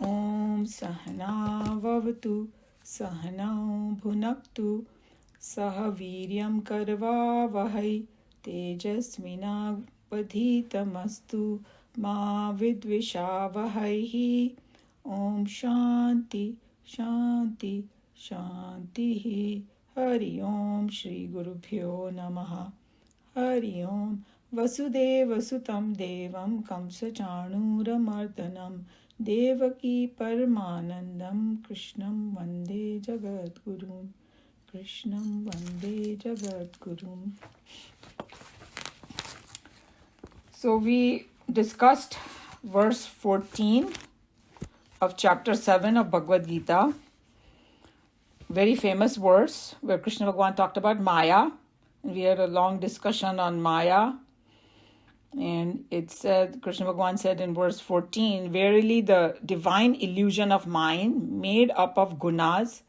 Om Sahana Vavatu Sahanao Bhunaktu Saha Viryam Karva Vahai Tejasvinavadhitamastu Ma Vidvisha Vahai. Om Shanti Shanti Shanti. Hari Om Shri Guru Bhyo Namaha. Hari Om Vasudeva Sutam Devam Kamsa Chanuramardanam Devaki Paramanandam Krishnam Vande Jagadgurum. Krishnam Vande Jagadgurum. So we discussed verse 14 of chapter 7 of Bhagavad Gita. Very famous verse where Krishna Bhagavan talked about Maya. We had a long discussion on Maya. And it said, Krishna Bhagavan said in verse 14, verily the divine illusion of mind made up of gunas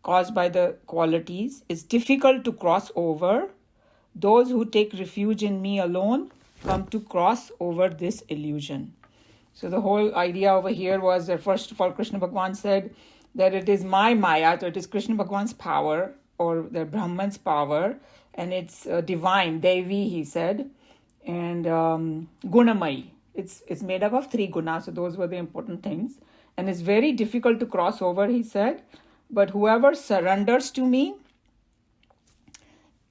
caused by the qualities is difficult to cross over. Those who take refuge in me alone come to cross over this illusion. So the whole idea over here was that first of all, Krishna Bhagavan said that it is my Maya, so it is Krishna Bhagavan's power or the Brahman's power, and it's divine, Devi, he said. And Gunamai. It's made up of 3 gunas, so those were the important things. And it's very difficult to cross over, he said. But whoever surrenders to me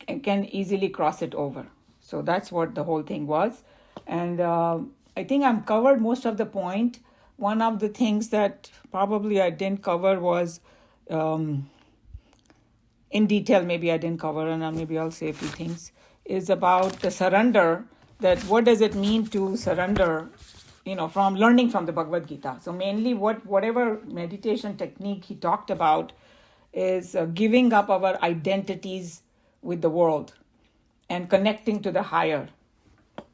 can easily cross it over. So that's what the whole thing was. And I think I've covered most of the point. One of the things that probably I didn't cover was, in detail maybe I didn't cover, and maybe I'll say a few things, is about the surrender. That what does it mean to surrender, from learning from the Bhagavad Gita. So mainly whatever meditation technique he talked about is giving up our identities with the world and connecting to the higher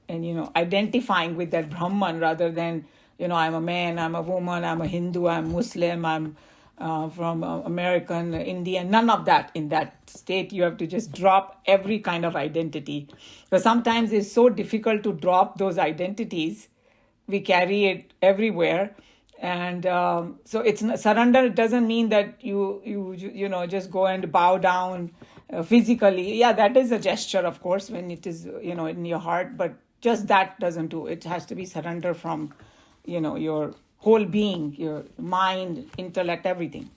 and, identifying with that Brahman rather than, I'm a man, I'm a woman, I'm a Hindu, I'm Muslim, I'm from American, Indian, none of that. In that state, you have to just drop every kind of identity. Because sometimes it's so difficult to drop those identities. We carry it everywhere. And so it's surrender. It doesn't mean that you just go and bow down physically. Yeah, that is a gesture, of course, when it is, in your heart. But just that doesn't do. It has to be surrender from, your whole being, your mind, intellect, everything.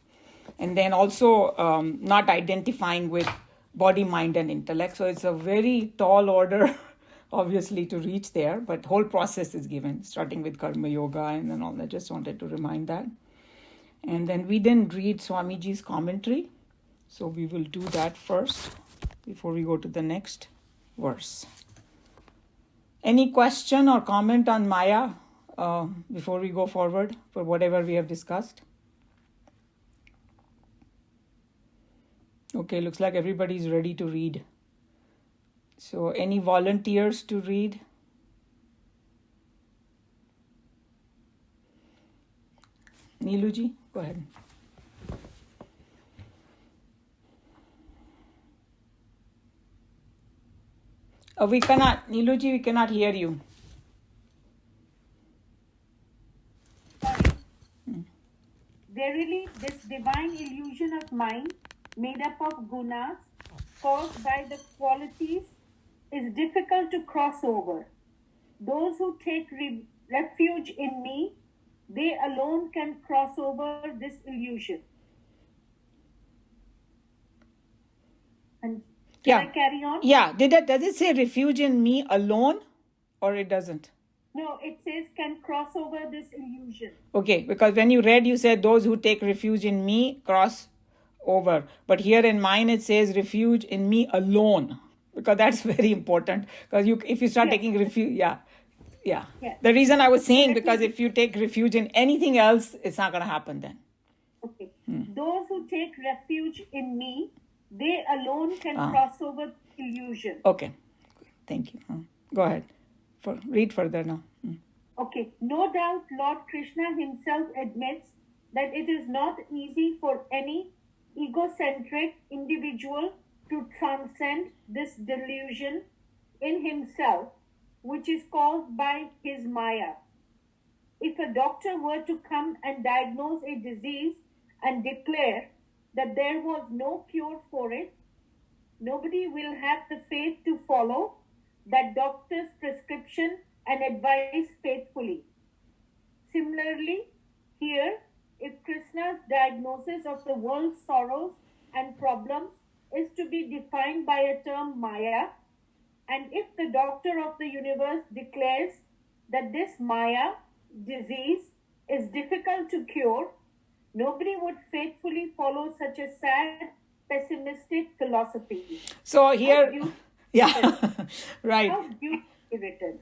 And then also not identifying with body, mind, and intellect. So it's a very tall order, obviously, to reach there. But whole process is given, starting with Karma Yoga and then all that. Just wanted to remind that. And then we didn't read Swamiji's commentary. So we will do that first before we go to the next verse. Any question or comment on Maya before we go forward for whatever we have discussed? Okay, looks like everybody's ready to read. So any volunteers to read? Neeluji, go ahead. We cannot, Neeluji, we cannot hear you. Verily, this divine illusion of mind, made up of gunas, caused by the qualities, is difficult to cross over. Those who take refuge in me, they alone can cross over this illusion. And can I carry on? Yeah. Does it say refuge in me alone or it doesn't? No, it says can cross over this illusion. Okay, because when you read, you said those who take refuge in me cross over. But here in mine, it says refuge in me alone. Because that's very important. Because if you start taking refuge, yeah. The reason I was saying, because if you take refuge in anything else, it's not going to happen then. Okay. Those who take refuge in me, they alone can cross over illusion. Okay. Thank you. Go ahead. Read further now. Okay. No doubt Lord Krishna himself admits that it is not easy for any egocentric individual to transcend this delusion in himself, which is caused by his Maya. if a doctor were to come and diagnose a disease and declare that there was no cure for it, nobody will have the faith to follow that doctor's prescription and advice faithfully. Similarly, here, if Krishna's diagnosis of the world's sorrows and problems is to be defined by a term Maya, and if the doctor of the universe declares that this Maya disease is difficult to cure, nobody would faithfully follow such a sad, pessimistic philosophy. So here, yeah, right. How beautifully written.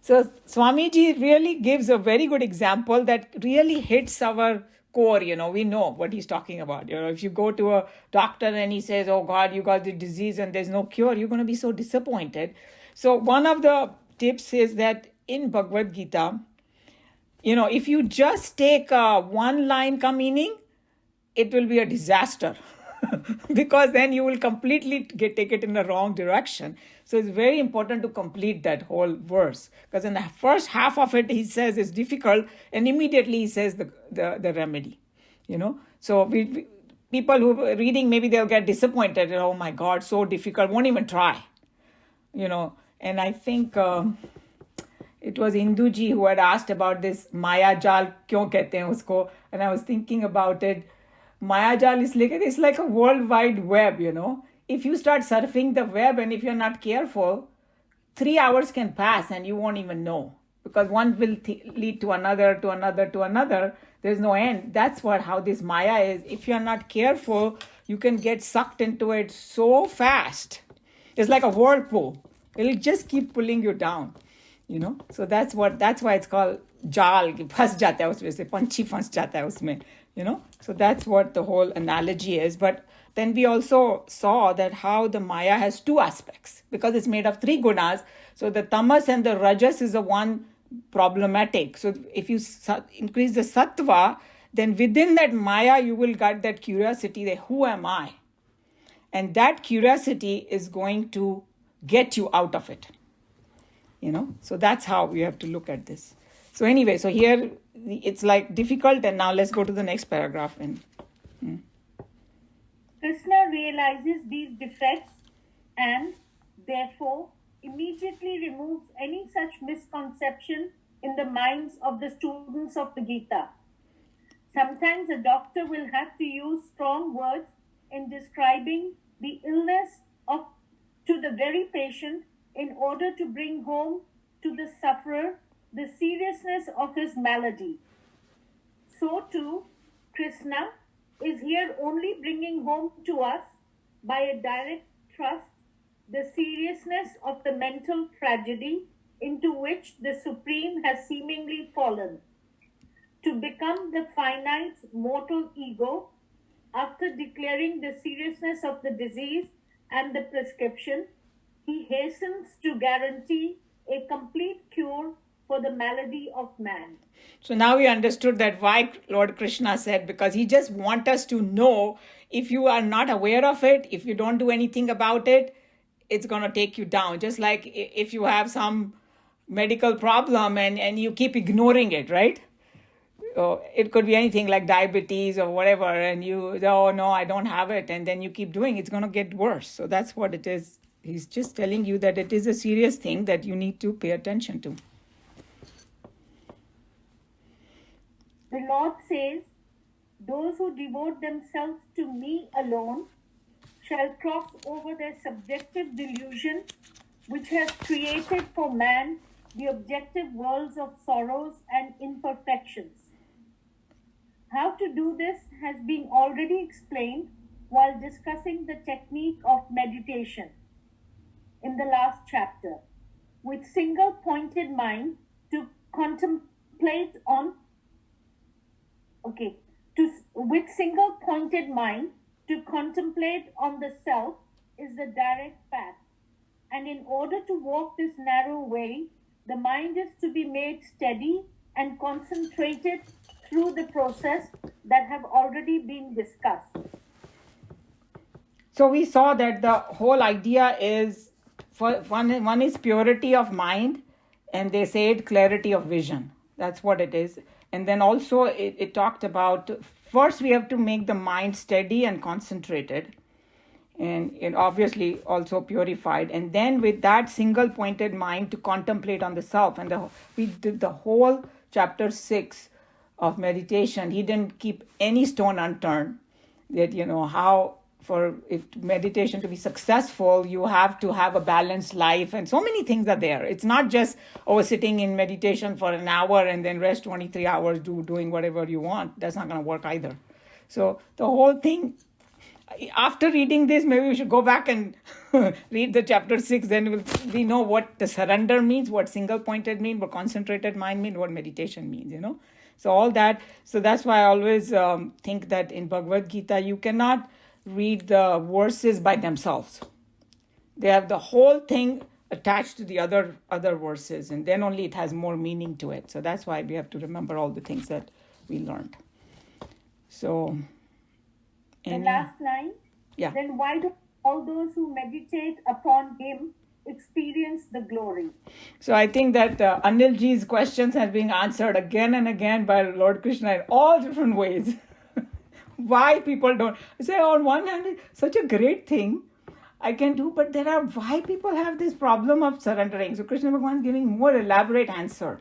So Swamiji really gives a very good example that really hits our core. We know what he's talking about. If you go to a doctor and he says, oh God, you got the disease and there's no cure, you're going to be so disappointed. So one of the tips is that in Bhagavad Gita, if you just take one line ka meaning, it will be a disaster because then you will completely take it in the wrong direction. So it's very important to complete that whole verse, because in the first half of it, he says it's difficult, and immediately he says the remedy, So people who are reading, maybe they'll get disappointed. Oh my God, so difficult, won't even try, And I think it was Induji who had asked about this Maya Jal, kyun kehte hain usko? And I was thinking about it. Maya Jal is it's like a worldwide web, If you start surfing the web and if you're not careful, 3 hours can pass and you won't even know, because one will lead to another, to another, to another. There's no end. That's how this Maya is. If you're not careful, you can get sucked into it so fast. It's like a whirlpool. It'll just keep pulling you down, So that's why it's called Jal. Phas jata hai usme se, panchi phas jata hai usme, So that's what the whole analogy is. But then we also saw that how the Maya has two aspects, because it's made of 3 gunas. So the tamas and the rajas is the one problematic. So if you increase the sattva, then within that Maya, you will get that curiosity that who am I? And that curiosity is going to get you out of it. So that's how we have to look at this. So anyway, so here it's like difficult, and now let's go to the next paragraph. Krishna realizes these defects and therefore immediately removes any such misconception in the minds of the students of the Gita. Sometimes a doctor will have to use strong words in describing the illness to the very patient in order to bring home to the sufferer the seriousness of his malady. So too, Krishna is here only bringing home to us by a direct thrust the seriousness of the mental tragedy into which the Supreme has seemingly fallen. To become the finite mortal ego, after declaring the seriousness of the disease and the prescription, he hastens to guarantee a complete cure for the malady of man. So now we understood that why Lord Krishna said, because he just wants us to know, if you are not aware of it, if you don't do anything about it, it's going to take you down. Just like if you have some medical problem and you keep ignoring it, right? It could be anything like diabetes or whatever, and oh no, I don't have it, and then you keep doing it, it's going to get worse. So that's what it is. He's just telling you that it is a serious thing that you need to pay attention to. The Lord says, those who devote themselves to me alone shall cross over their subjective delusion, which has created for man the objective worlds of sorrows and imperfections. How to do this has been already explained while discussing the technique of meditation in the last chapter. With single pointed mind to contemplate on with single pointed mind to contemplate on the self is the direct path. And in order to walk this narrow way, the mind is to be made steady and concentrated through the process that have already been discussed. So we saw that the whole idea is, one is purity of mind, and they said clarity of vision. That's what it is. And then also it talked about, first we have to make the mind steady and concentrated, and obviously also purified, and then with that single pointed mind to contemplate on the self. And we did the whole chapter 6 of meditation. He didn't keep any stone unturned, that how for meditation to be successful, you have to have a balanced life, and so many things are there. It's not just sitting in meditation for an hour and then rest 23 hours doing whatever you want. That's not going to work either. So the whole thing, after reading this, maybe we should go back and read the chapter 6. Then we know what the surrender means, what single pointed means, what concentrated mind means, what meditation means, So all that. So that's why I always think that in Bhagavad Gita, you cannot read the verses by themselves. They have the whole thing attached to the other verses, and then only it has more meaning to it. So that's why we have to remember all the things that we learned. So the last line. Yeah. Then why do all those who meditate upon him experience the glory? So I think that Anilji's questions have been answered again and again by Lord Krishna in all different ways. Why people don't say, on one hand, it's such a great thing I can do, but why people have this problem of surrendering. So Krishna Bhagavan is giving more elaborate answer,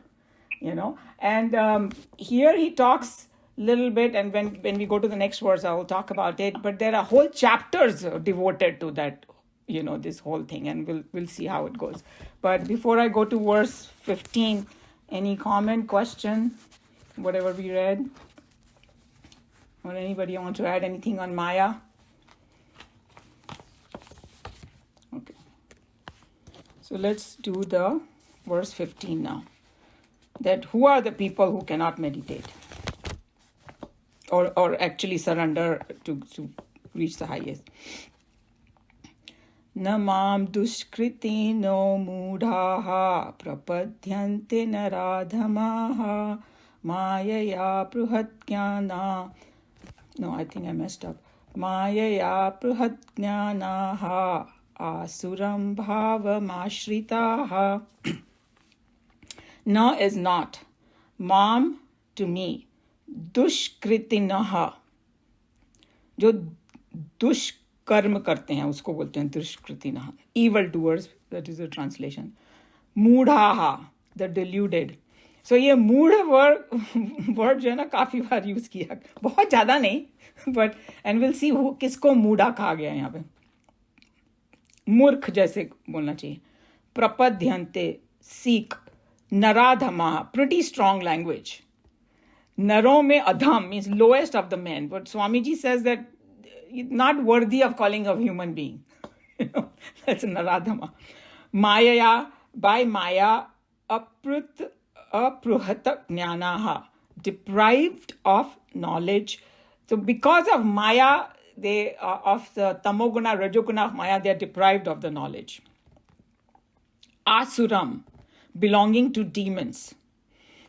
and here he talks little bit, and when we go to the next verse, I will talk about it. But there are whole chapters devoted to that, this whole thing, and we'll see how it goes. But before I go to verse 15, any comment, question, whatever we read, or anybody want to add anything on Maya? Okay. So let's do the verse 15 now. That who are the people who cannot meditate? Or actually surrender to reach the highest. Namam dushkriti no mudhaha prapadyante naradhamaha mayaya pruhatjnana. No, I think I messed up. Mayaya pruhatjnanaha asuram bhavamashritaha. Na is not. Mam to me. दुष्कृतिनः, जो दुष्कर्म करते हैं उसको बोलते हैं दुष्कृतिनः, evil doers, that is the translation. मूढ़ाः, the deluded. So ये मूढ़ word जो है ना काफी बार यूज किया, बहुत ज्यादा नहीं, but and we'll see किसको मूढ़ा कहा गया यहाँ पे. मूर्ख जैसे बोलना चाहिए. प्रपद्यन्ते, seek. नराधमाः, pretty strong language. Naro mein adham means lowest of the men. But Swamiji says that not worthy of calling a human being. That's naradhama. Mayaya, by Maya, apruhata jnanaha, deprived of knowledge. So because of Maya, they of the tamoguna, rajoguna of Maya, they are deprived of the knowledge. Asuram, belonging to demons.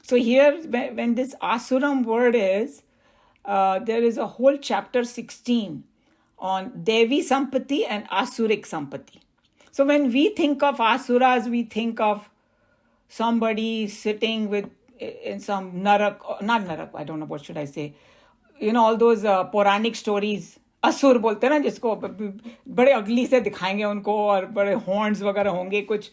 So here, when this asuram word is, there is a whole chapter 16 on Devi Sampati and Asurik Sampati. So when we think of asuras, we think of somebody sitting in some narak, not narak, I don't know, what should I say? All those Puranic stories. असुर बोलते हैं ना जिसको, बड़े अगली से दिखाएंगे उनको और बड़े हॉर्न्स वगैरह होंगे कुछ.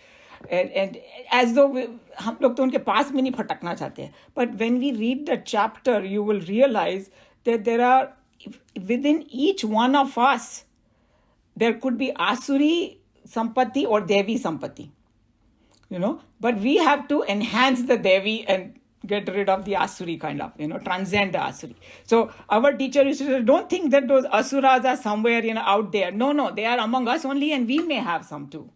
And as though हम लोग तो उनके पास में नहीं फटकना चाहते हैं. But when we read the chapter, you will realize that there are, within each one of us, there could be Asuri Sampati or Devi Sampati. But we have to enhance the Devi and get rid of the Asuri kind of, transcend the Asuri. So our teacher used to say, don't think that those Asuras are somewhere, out there. No, they are among us only, and we may have some too.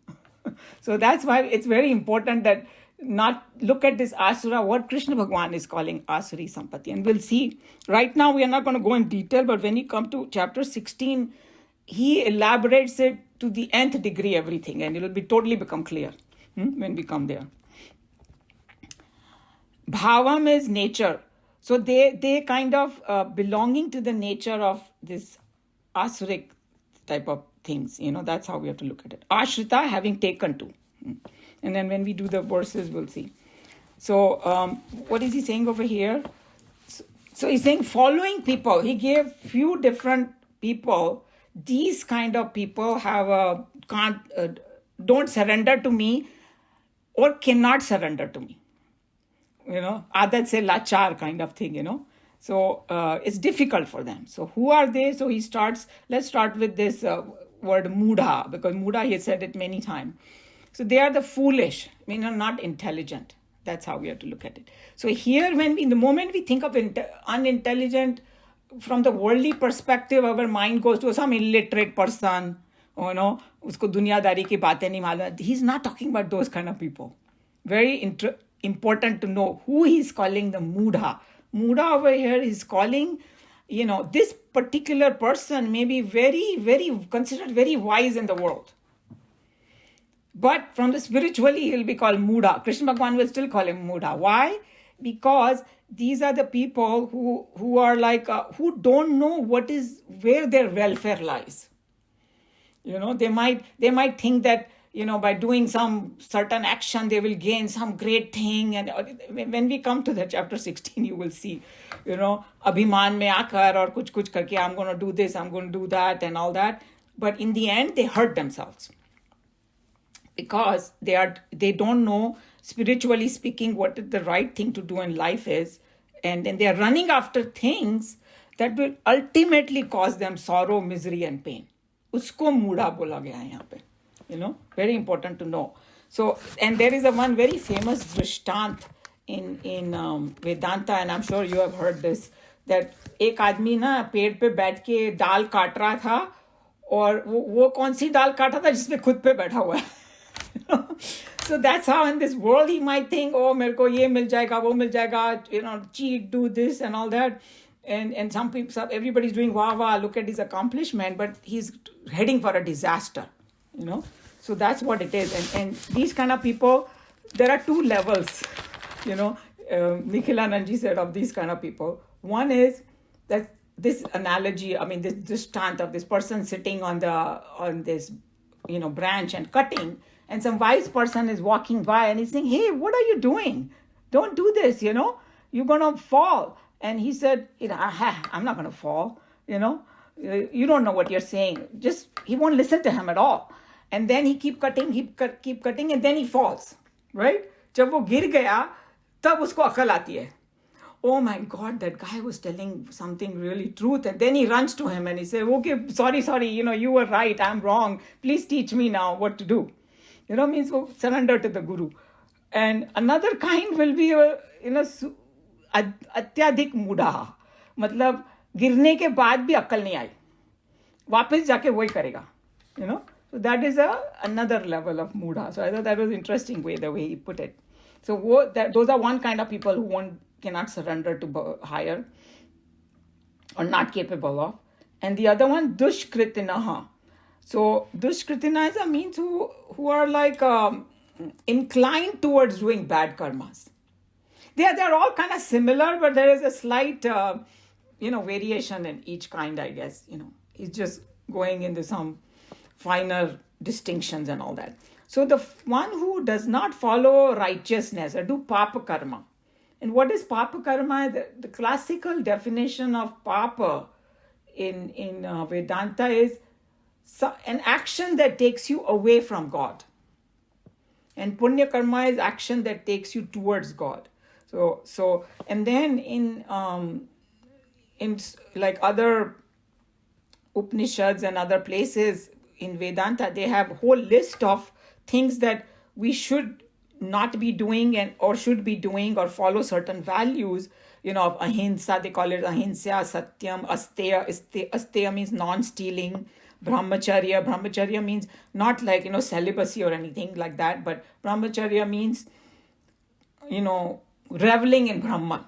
So that's why it's very important that not look at this Asura, what Krishna Bhagavan is calling Asuri Sampati. And we'll see. Right now, we are not going to go in detail, but when you come to chapter 16, he elaborates it to the nth degree, everything, and it will totally become clear when we come there. Bhavam is nature. So they kind of belonging to the nature of this Asuric type of things. That's how we have to look at it. Ashrita, having taken to. And then when we do the verses, we'll see. So what is he saying over here? So he's saying following people. He gave few different people. These kind of people have a can't don't surrender to me or cannot surrender to me. Adat se lachar kind of thing. So it's difficult for them. So who are they? So let's start with this word mudha, because mudha, he said it many times. So they are the foolish, not intelligent. That's how we have to look at it. So here, the moment we think of unintelligent from the worldly perspective, our mind goes to some illiterate person, usko दुनियादारी की बातें नहीं मालूम. He's not talking about those kind of people. Very important to know who he's calling the mudha. Mudha over here is calling, this particular person may be very, very considered very wise in the world. But from the spiritually, he'll be called Mudha. Krishna Bhagavan will still call him Mudha. Why? Because these are the people who are like, who don't know where their welfare lies. They might think that, by doing some certain action, they will gain some great thing. And when we come to the chapter 16, you will see, abhiman mein aakar aur kuch karke, I'm going to do this, I'm going to do that and all that. But in the end, they hurt themselves. Because they don't know, spiritually speaking, what the right thing to do in life is. And then they are running after things that will ultimately cause them sorrow, misery and pain. Usko mudha bola gaya hai yahan pe. Very important to know. So, and there is one very famous drishtant in Vedanta, and I'm sure you have heard this, that एक आदमी ना पेड़ पे बैठ के डाल काट रहा था, और वो कौन सी डाल काटा था जिसपे खुद पे बैठा हुआ है. So that's how in this world he might think, oh, मेरे को ये मिल जाएगा, वो मिल जाएगा, cheat, do this and all that. And some people, everybody's doing wow, look at his accomplishment, but he's heading for a disaster, So that's what it is. And these kind of people, there are two levels, Nikhilanandji said of these kind of people. One is that this analogy, this stand of this person sitting on this, branch and cutting, and some wise person is walking by and he's saying, hey, what are you doing? Don't do this, you're going to fall. And he said, I'm not going to fall, you don't know what you're saying. He won't listen to him at all. And then he keep cutting, and then he falls, right? जब वो गिर गया, तब उसको अकल आती है. Oh my God, that guy was telling something really truth. And then he runs to him and he said, okay, sorry, you were right, I'm wrong. Please teach me now what to do. Means surrender to the Guru. And another kind will be, अत्याधिक मूढ़ा. मतलब गिरने के बाद भी अक्ल नहीं आई, वापस जाके वही करेगा. So that is another level of mudha. So I thought that was interesting the way he put it. So those are one kind of people who cannot surrender to higher or not capable of. And the other one, dushkritinaha. So dushkritina means who are like inclined towards doing bad karmas. They're all kind of similar, but there is a slight variation in each kind, I guess. He's just going into some finer distinctions and all that. So the one who does not follow righteousness or do papa karma. And what is papa karma? The classical definition of papa in Vedanta is an action that takes you away from God. And punya karma is action that takes you towards God. So and then in like other Upanishads and other places in Vedanta, they have a whole list of things that we should not be doing or should be doing, or follow certain values, of ahimsa. They call it ahimsa, satyam, asteya. Asteya means non-stealing. Brahmacharya means not like, celibacy or anything like that, but brahmacharya means, reveling in Brahman,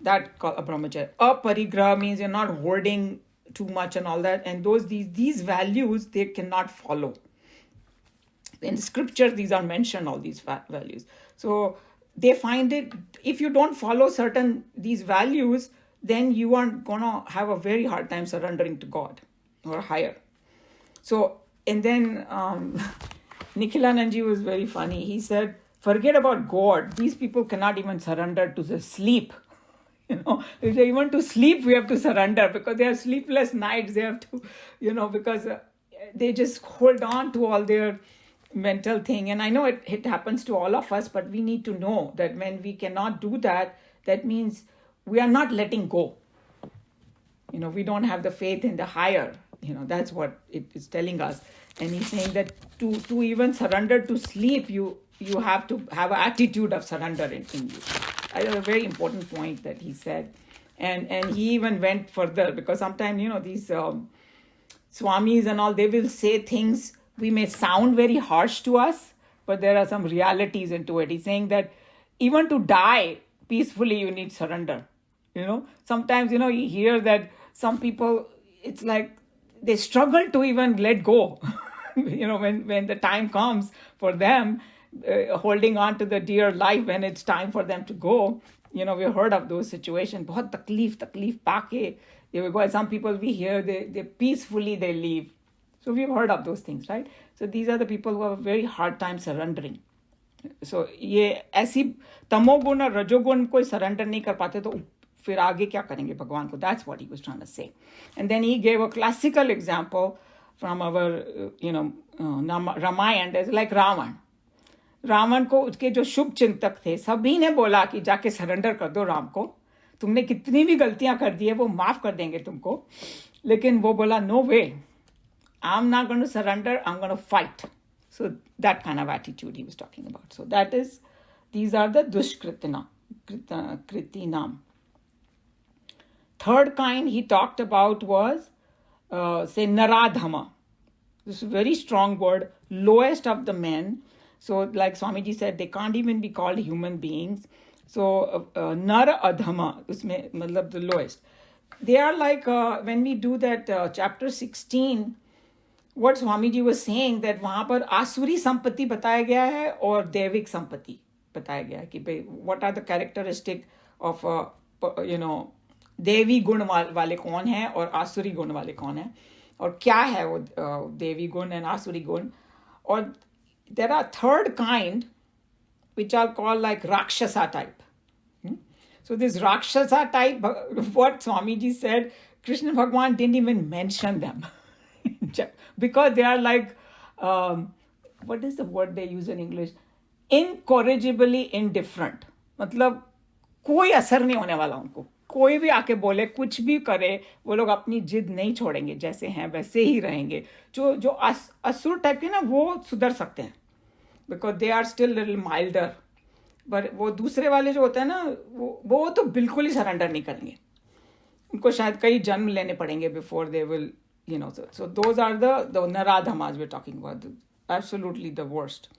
that called a brahmacharya. Aparigraha means you're not hoarding too much and all that. And these values, they cannot follow. In scripture, these are mentioned, all these values. So they find it, if you don't follow these values, then you are going to have a very hard time surrendering to God or higher. So, and then Nikhilanandji was very funny. He said, forget about God. These people cannot even surrender to the sleep. If they want to sleep, we have to surrender because they have sleepless nights. They have to, because they just hold on to all their mental thing. And I know it happens to all of us, but we need to know that when we cannot do that, that means we are not letting go. We don't have the faith in the higher. That's what it is telling us. And he's saying that to even surrender to sleep, you have to have an attitude of surrender in you. A very important point that he said. And he even went further because sometimes, these swamis and all, they will say things, we may sound very harsh to us, but there are some realities into it. He's saying that even to die peacefully, you need surrender. Sometimes, you hear that some people, it's like they struggle to even let go. When the time comes for them, holding on to the dear life when it's time for them to go. We've heard of those situations. बहुत तकलीफ पाके they will go. Some people we hear they peacefully they leave. So we've heard of those things, right? So these are the people who have a very hard time surrendering. So ये ऐसी तमोगुण और रजोगुण कोई surrender नहीं कर पाते तो फिर आगे क्या करेंगे भगवान को? That's what he was trying to say. And then he gave a classical example from our Ramayana. There's like Ravan को उसके जो शुभ चिंतक थे सभी ने बोला कि जाके सरेंडर कर दो राम को, तुमने कितनी भी गलतियां कर दी है वो माफ कर देंगे तुमको, लेकिन वो बोला no way, I am not going to surrender, I am going to fight. So that kind of attitude he was talking about. So these are the kritinam. Third kind he talked about was say naradhama. This is a very strong word, lowest of the men. So like Swamiji said, they can't even be called human beings. So nara adhama, usme matlab the lowest. They are like when we do that chapter 16, what Swamiji was saying that वहाँ पर आसुरी संपत्ति बताया गया है और दैविक संपत्ति बताया गया है कि भाई what are the characteristic of देवी गुण वाले कौन है और आसुरी गुण वाले कौन है और क्या है वो देवी गुण and आसुरी गुण. और there are third kind which are called like Rakshasa type. So this Rakshasa type, what Swamiji said, Krishna Bhagwan didn't even mention them. Because they are like, what is the word they use in English? Incorrigibly indifferent. मतलब कोई असर नहीं होने वाला उनको, कोई भी आके बोले कुछ भी करे वो लोग अपनी जिद नहीं छोड़ेंगे, जैसे हैं वैसे ही रहेंगे. जो असुर टाइप के ना वो सुधर सकते हैं because they are still little milder. But वो दूसरे वाले जो होते हैं ना वो तो बिल्कुल ही सरेंडर नहीं करेंगे, उनको शायद कई जन्म लेने पड़ेंगे before they will, so those are the naradhamas we're talking about, absolutely the worst.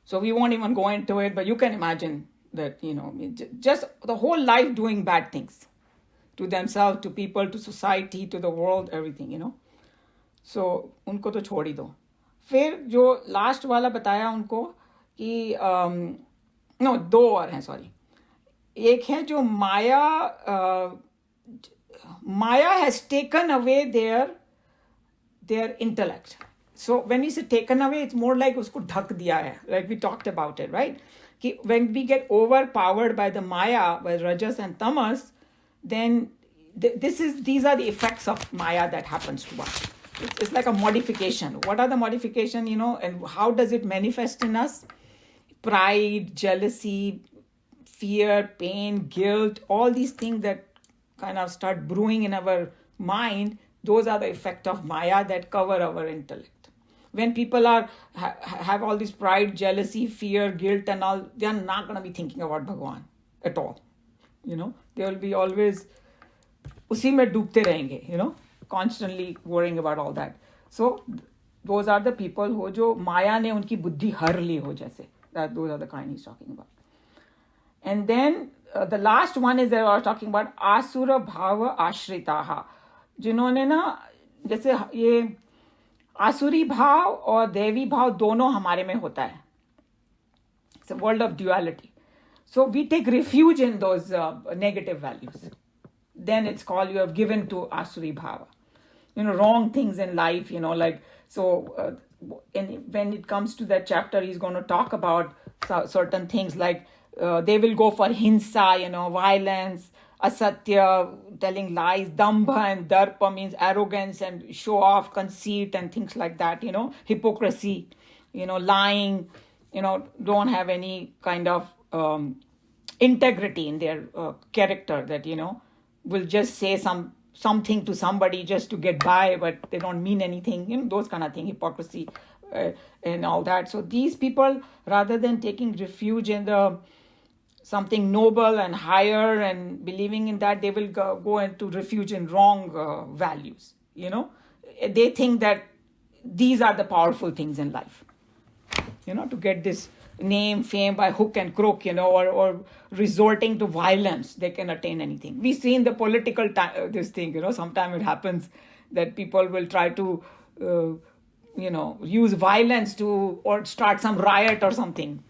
So we won't even go into it, but you can imagine that, just the whole life doing bad things to themselves, to people, to society, to the world, everything, So उनको तो छोड़ ही दो. फिर जो last वाला बताया उनको कि दो और हैं, सॉरी. एक है जो Maya has taken away their intellect. So when we say taken away, it's more like उसको ढक दिया है, like we talked about it, right? कि when we get overpowered by the Maya, by Rajas and Tamas, then these are the effects of Maya that happens to us. It's like a modification. What are the modification, and how does it manifest in us? Pride, jealousy, fear, pain, guilt, all these things that kind of start brewing in our mind, those are the effect of Maya that cover our intellect. When people have all this pride, jealousy, fear, guilt and all, they are not going to be thinking about Bhagwan at all. They will be always उसी में डूबते रहेंगे, constantly worrying about all that. So those are the people who जो माया ने उनकी बुद्धि हर ली हो जैसे. Those are the kind he's talking about. And then the last one is that I was talking about asura bhava ashritaha, जिन्होंने ना जैसे ये आसुरी भाव और देवी भाव दोनों हमारे में होता है. It's a world of duality. So we take refuge in those negative values. Then it's called you have given to asuri bhava. Wrong things in life, like, so and when it comes to that chapter, he's going to talk about certain things like they will go for hinsa, violence, asatya, telling lies, dambha and darpa means arrogance and show off, conceit and things like that, hypocrisy, lying, don't have any kind of integrity in their character, that, will just say something to somebody just to get by, but they don't mean anything, those kind of thing, hypocrisy and all that. So these people, rather than taking refuge in the something noble and higher and believing in that, they will go into refuge in wrong values. They think that these are the powerful things in life, to get this name, fame by hook and crook, or resorting to violence, they can attain anything. We see in the political this thing, sometimes it happens that people will try to use violence to, or start some riot or something.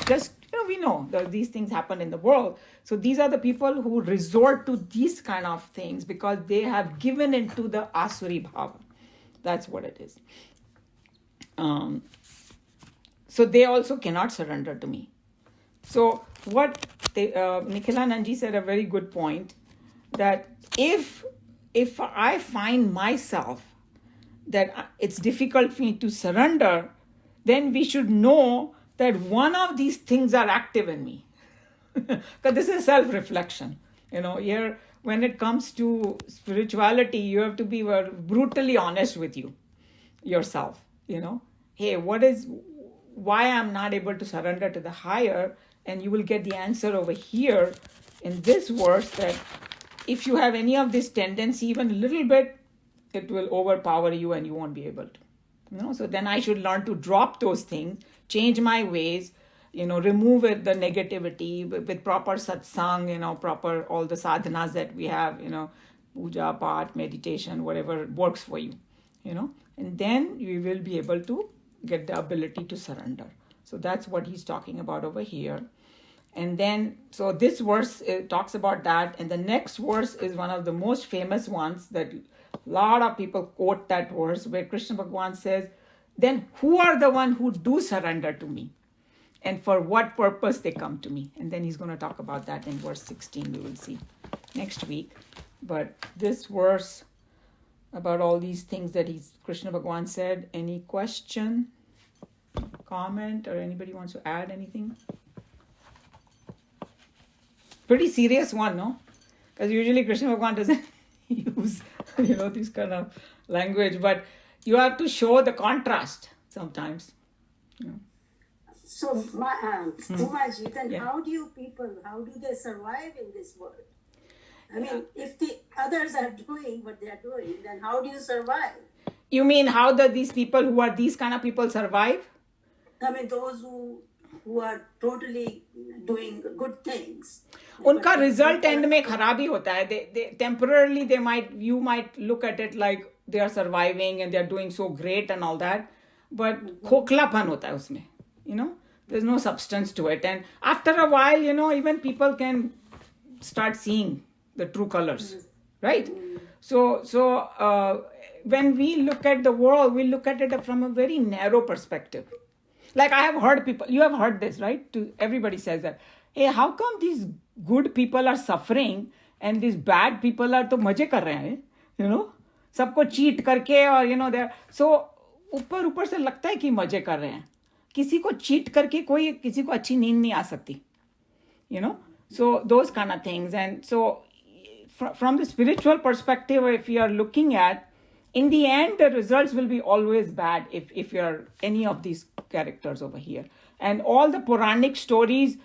Just, we know that these things happen in the world. So these are the people who resort to these kind of things because they have given into the asuri bhava. That's what it is. So they also cannot surrender to me. So what Nikhilananji said a very good point, that if I find myself that it's difficult for me to surrender, then we should know that one of these things are active in me. Because this is self-reflection. Here, when it comes to spirituality, you have to be brutally honest with yourself. Hey, why I'm not able to surrender to the higher? And you will get the answer over here in this verse, that if you have any of this tendency, even a little bit, it will overpower you and you won't be able to. So then I should learn to drop those things, change my ways, remove the negativity with proper satsang, proper all the sadhanas that we have, puja, path, meditation, whatever works for you, and then you will be able to get the ability to surrender. So that's what he's talking about over here. And then, so this verse talks about that. And the next verse is one of the most famous ones that a lot of people quote that verse, where Krishna Bhagavan says, then who are the one who do surrender to me? And for what purpose they come to me? And then he's going to talk about that in verse 16, we will see next week. But this verse about all these things that Krishna Bhagavan said, any question, comment, or anybody wants to add anything? Pretty serious one, no? Because usually Krishna Bhagavan doesn't use, this kind of language, but you have to show the contrast sometimes. So, Umaji, then how do they survive in this world? I mean, if the others are doing what they are doing, then how do you survive? You mean how do these people who are these kind of people survive? I mean, those who are totally doing good things. उनका result end में खराब ही होता है. They temporarily you might look at it like they are surviving and they are doing so great and all that, but खोखलापन होता है उसमें. There's no substance to it, and after a while, even people can start seeing the true colors, right? So when we look at the world, we look at it from a very narrow perspective. Like I have heard people, you have heard this, right? Everybody says that, hey, how come these good people are suffering and these bad people are तो मजे कर रहे हैं, सबको cheat करके और they're so ऊपर से लगता है कि मजे कर रहे हैं. किसी को cheat करके किसी को अच्छी नींद नहीं आ सकती, so those kind of things. And so from the spiritual perspective, if you are looking at, in the end, the results will be always bad if you're any of these characters over here. And all the Puranic stories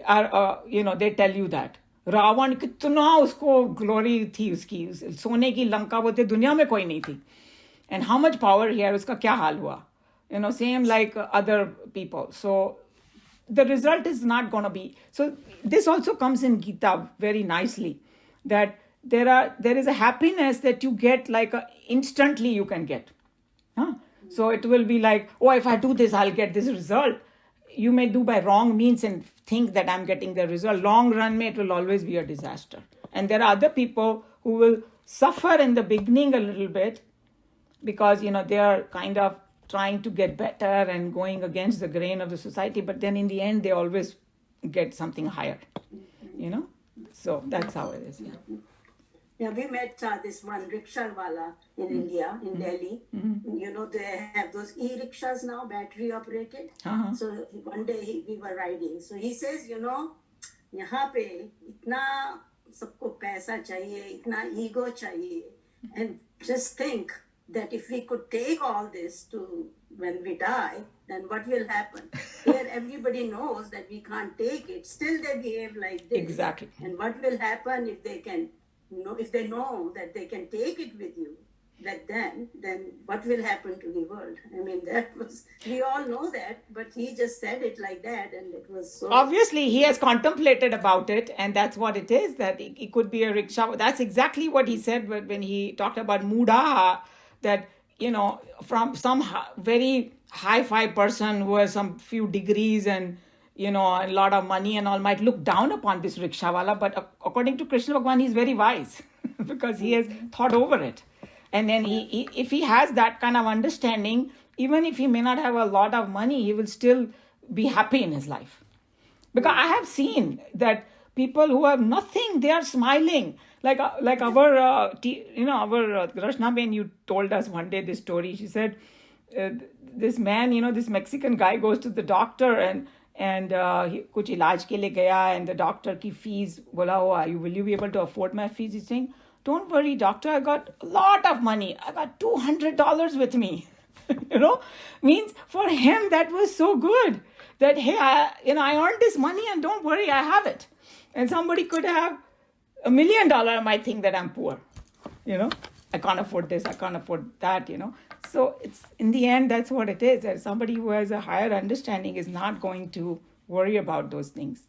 are, they tell you that. Ravan कितना उसको glory थी उसकी, सोने की लंका बोलते दुनिया में कोई नहीं थी. And how much power he had, उसका क्या हाल हुआ? Same like other people. So the result is not going to be. So this also comes in Geeta very nicely, that there is a happiness that you get like instantly you can get. So it will be like, oh, if I do this, I'll get this result. You may do by wrong means and think that I'm getting the result. Long run, it will always be a disaster. And there are other people who will suffer in the beginning a little bit because, they are kind of trying to get better and going against the grain of the society, but then in the end they always get something higher, you know. So that's how it is. Yeah, we met this one rickshaw wala in India, in Delhi. You know, they have those e-rickshaws now, battery operated. So one day we were riding. So he says, you know, यहाँ पे इतना सबको पैसा चाहिए, इतना ego चाहिए. And just think that if we could take all this to when we die, then what will happen? Here everybody knows that we can't take it. Still they behave like this. Exactly. And what will happen if they can, if they know that they can take it with you, that then what will happen to the world? I mean, we all know that, but he just said it like that, and it was so... Obviously, he has contemplated about it, and that's what it is, that it could be a rickshaw. That's exactly what he said when he talked about Muda, that, you know, from some very high-fi person who has some few degrees and, you know, a lot of money and all might look down upon this rickshawala, but according to Krishna Bhagwan, he's very wise because he has thought over it. And then if he has that kind of understanding, even if he may not have a lot of money, he will still be happy in his life. Because I have seen that people who have nothing, they are smiling. Like our, Rashna Ben, you told us one day this story. She said, this man, you know, this Mexican guy goes to the doctor and कुछ इलाज के लिए गया, and the doctor की fees बोला हुआ, will you be able to afford my fees? He's saying, don't worry, doctor, I got a lot of money. I got $200 with me. You know, means for him that was so good that, hey, I earned this money and don't worry, I have it. And somebody could have $1 million and might think that I'm poor. You know, I can't afford this, I can't afford that, you know. So it's, in the end, that's what it is. That somebody who has a higher understanding is not going to worry about those things,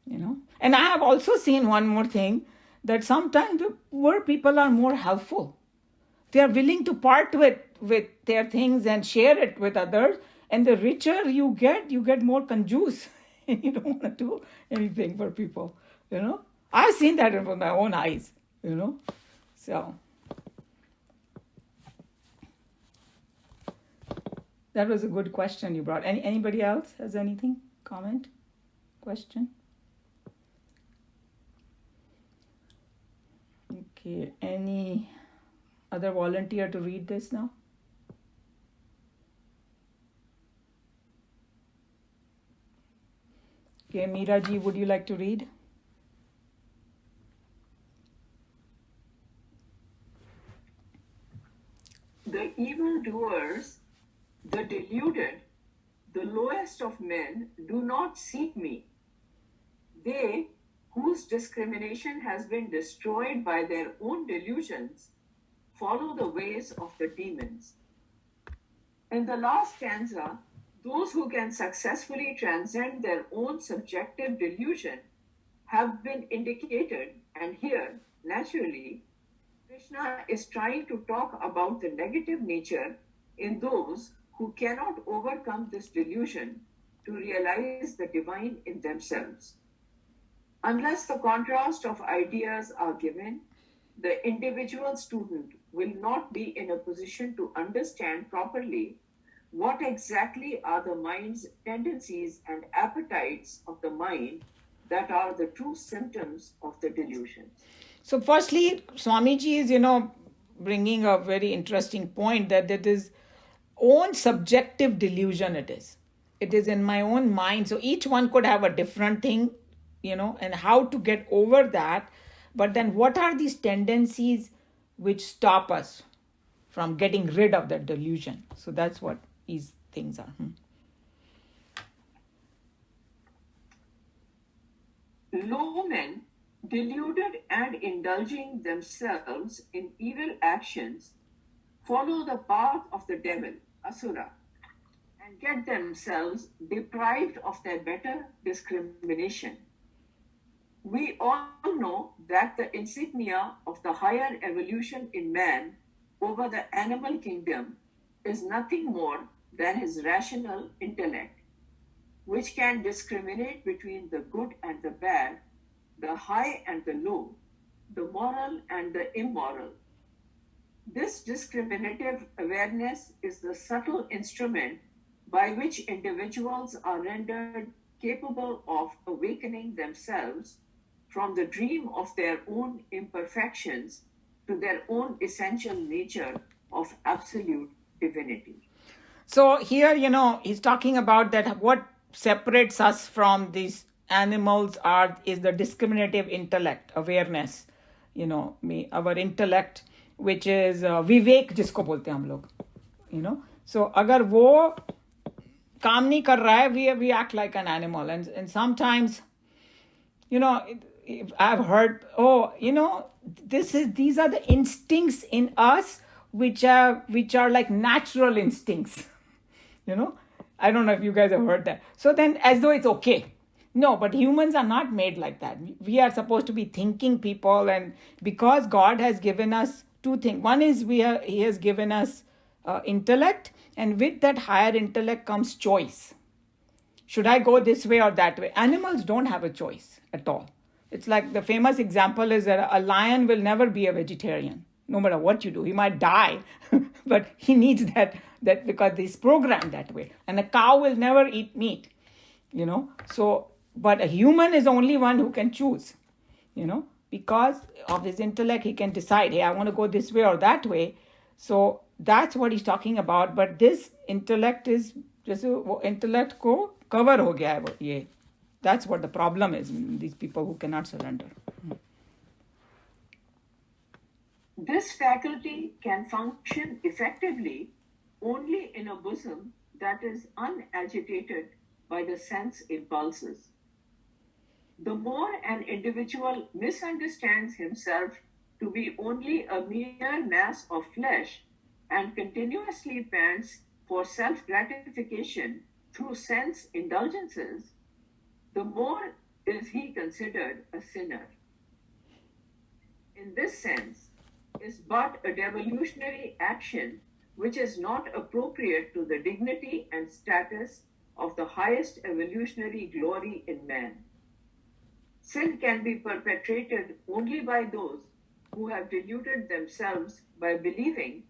you know. And I have also seen one more thing, that sometimes the poor people are more helpful. They are willing to part with their things and share it with others. And the richer you get more conjuice. And you don't want to do anything for people, you know. I've seen that with my own eyes, you know. So that was a good question you brought. Anybody else has anything? Comment? Question? Okay, any other volunteer to read this now? Okay, Meera ji, would you like to read? The evildoers, the deluded, the lowest of men do not seek me. They, whose discrimination has been destroyed by their own delusions, follow the ways of the demons. In the last stanza, those who can successfully transcend their own subjective delusion have been indicated, and here, naturally, Krishna is trying to talk about the negative nature in those who cannot overcome this delusion to realize the divine in themselves. Unless the contrast of ideas are given, the individual student will not be in a position to understand properly what exactly are the mind's tendencies and appetites of the mind that are the true symptoms of the delusion. So firstly, Swamiji is, you know, bringing a very interesting point that it is own subjective delusion it is. It is in my own mind. So each one could have a different thing, you know, and how to get over that. But then what are these tendencies which stop us from getting rid of that delusion? So that's what these things are. Low men, deluded and indulging themselves in evil actions, follow the path of the devil, Asura, and get themselves deprived of their better discrimination. We all know that the insignia of the higher evolution in man over the animal kingdom is nothing more than his rational intellect, which can discriminate between the good and the bad, the high and the low, the moral and the immoral. This discriminative awareness is the subtle instrument by which individuals are rendered capable of awakening themselves from the dream of their own imperfections to their own essential nature of absolute divinity. So here, he's talking about that what separates us from these animals is the discriminative intellect, awareness, our intellect, which is विवेक जिसको बोलते हैं हम लोग, so अगर वो काम नहीं कर रहा है, we act like an animal, and sometimes, I've heard, these are the instincts in us which are like natural instincts. I don't know if you guys have heard that. So then, as though it's okay. No, but humans are not made like that. We are supposed to be thinking people, and because God has given us two things. One is He has given us intellect, and with that higher intellect comes choice. Should I go this way or that way? Animals don't have a choice at all. It's like the famous example is that a lion will never be a vegetarian, no matter what you do. He might die, but he needs that because he's programmed that way. And a cow will never eat meat, So, but a human is the only one who can choose, because of his intellect, he can decide, hey, I want to go this way or that way. So that's what he's talking about. But this intellect is just intellect ko cover ho gaya hai ye. That's what the problem is, these people who cannot surrender. This faculty can function effectively only in a bosom that is unagitated by the sense impulses. The more an individual misunderstands himself to be only a mere mass of flesh and continuously pants for self-gratification through sense indulgences, the more is he considered a sinner. In this sense, is but a devolutionary action which is not appropriate to the dignity and status of the highest evolutionary glory in man. Sin can be perpetrated only by those who have deluded themselves by believing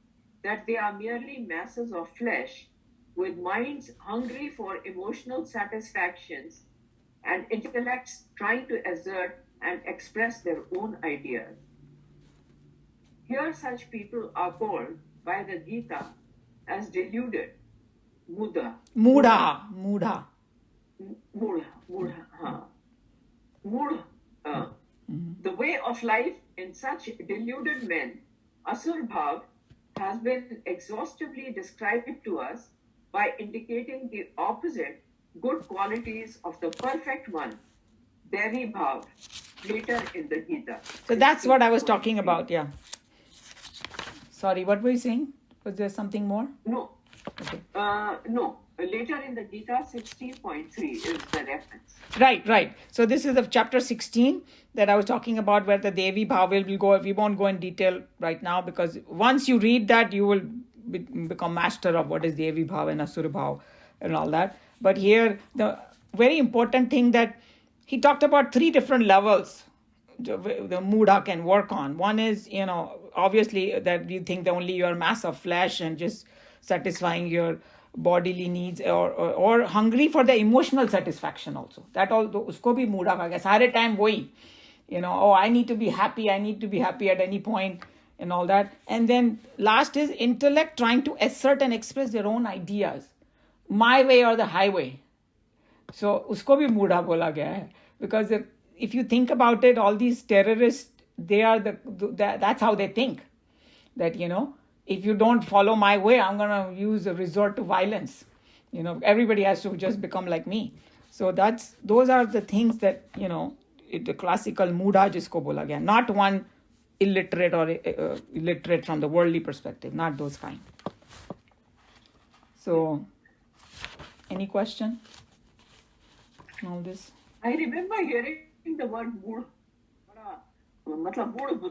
that they are merely masses of flesh with minds hungry for emotional satisfactions and intellects trying to assert and express their own ideas. Here such people are called by the Geeta as deluded, Mudha. The way of life in such deluded men, Asur Bhav, has been exhaustively described to us by indicating the opposite good qualities of the perfect one, Devi Bhav, later in the Geeta. So that's what I was talking about, yeah. Sorry, what were you saying? Was there something more? No. Okay. No. Later in the Geeta, 16.3 is the reference. Right. So this is the chapter 16 that I was talking about, where the Devi Bhav will go. We won't go in detail right now, because once you read that, you will become master of what is Devi Bhav and Asura Bhav and all that. But here, the very important thing that he talked about 3 different levels the Mudha can work on. One is, obviously that you think that only your mass of flesh and just satisfying your bodily needs or hungry for the emotional satisfaction also. That all usko bhi Mudha ka gaya. Sare time wahi, I need to be happy at any point and all that. And then last is intellect trying to assert and express their own ideas, my way or the highway. So usko bhi Mudha bola gaya hai, because if you think about it, all these terrorists, they are that's how they think. That, if you don't follow my way, I'm going to use a resort to violence. Everybody has to just become like me. So those are the things that, the classical Mudha jisko bola gaya. Not one illiterate or illiterate from the worldly perspective, not those kind. So, any question on all this? I remember hearing the word mood, matlab mood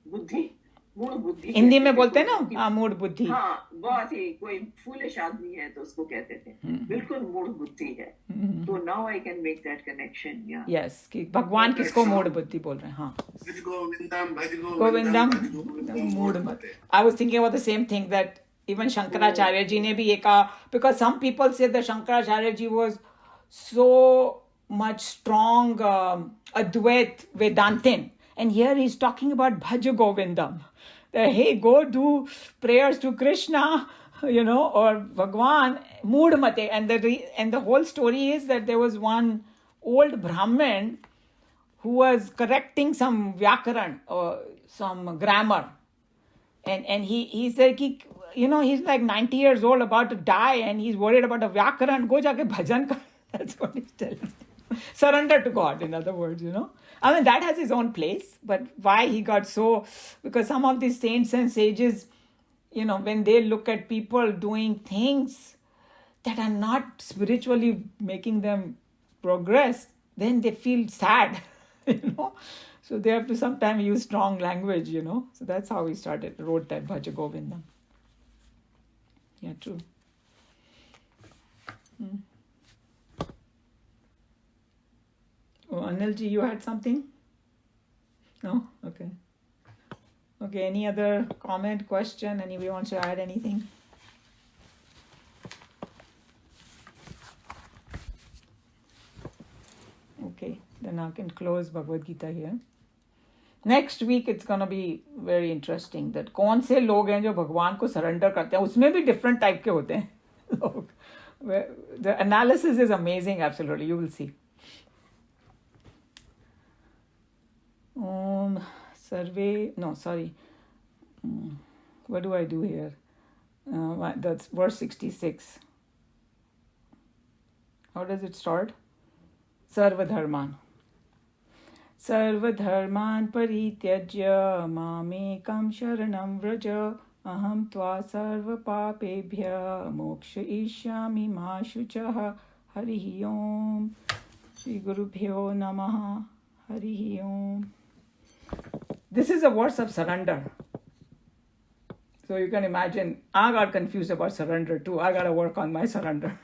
buddhi. Mood बुद्धि हिंदी में कहते थे बोलते हैं कोई- ना, हाँ, mood बुद्धि. हाँ, बहुत ही कोई फूलिश आदमी है तो उसको कहते थे बिल्कुल मूड बुद्धि है. तो now I can make that connection. या यस, कि भगवान किसको मूड बुद्धि बोल रहे हैं. हाँ, भज गोविंदम भज गोविंदम भज गोविंदम मूड मत. I was thinking about the same thing, that even Shankaracharya ji ने भी ये कहा, because some people say that Shankaracharya ji was so much strong Advait Vedantin, and here he's talking about Bhaj Govindam. That, hey, go do prayers to Krishna, or Bhagwan, mood mate. And the whole story is that there was one old Brahmin who was correcting some Vyakaran or some grammar. And he said, he's like 90 years old, about to die, and he's worried about a Vyakaran. Go jaake bhajan kar. That's what he's telling him. Surrender to God, in other words, I mean, that has its own place, but why he got so... Because some of these saints and sages, when they look at people doing things that are not spiritually making them progress, then they feel sad, So they have to sometimes use strong language, So that's how he wrote that Bhaja Govindam. Yeah, true. Oh, Anilji, you had something? No? Okay. Okay, any other comment, question? Anybody wants to add anything? Okay, then I can close Bhagavad Gita here. Next week it's going to be very interesting that कौन से लोग हैं जो भगवान को surrender करते हैं. उसमें भी different type के होते हैं लोग. The analysis is amazing, absolutely. You will see. What do I do here? That's verse 66. How does it start? Sarvadharman. Sarvadharman parityajya mamekam sharanam vraja aham tva sarva papebhya moksha ishyami ma shuchah. Harihi Om. Shri Gurubhyo Namaha. Harihi Om. This is a verse of surrender. So you can imagine, I got confused about surrender too. I got to work on my surrender.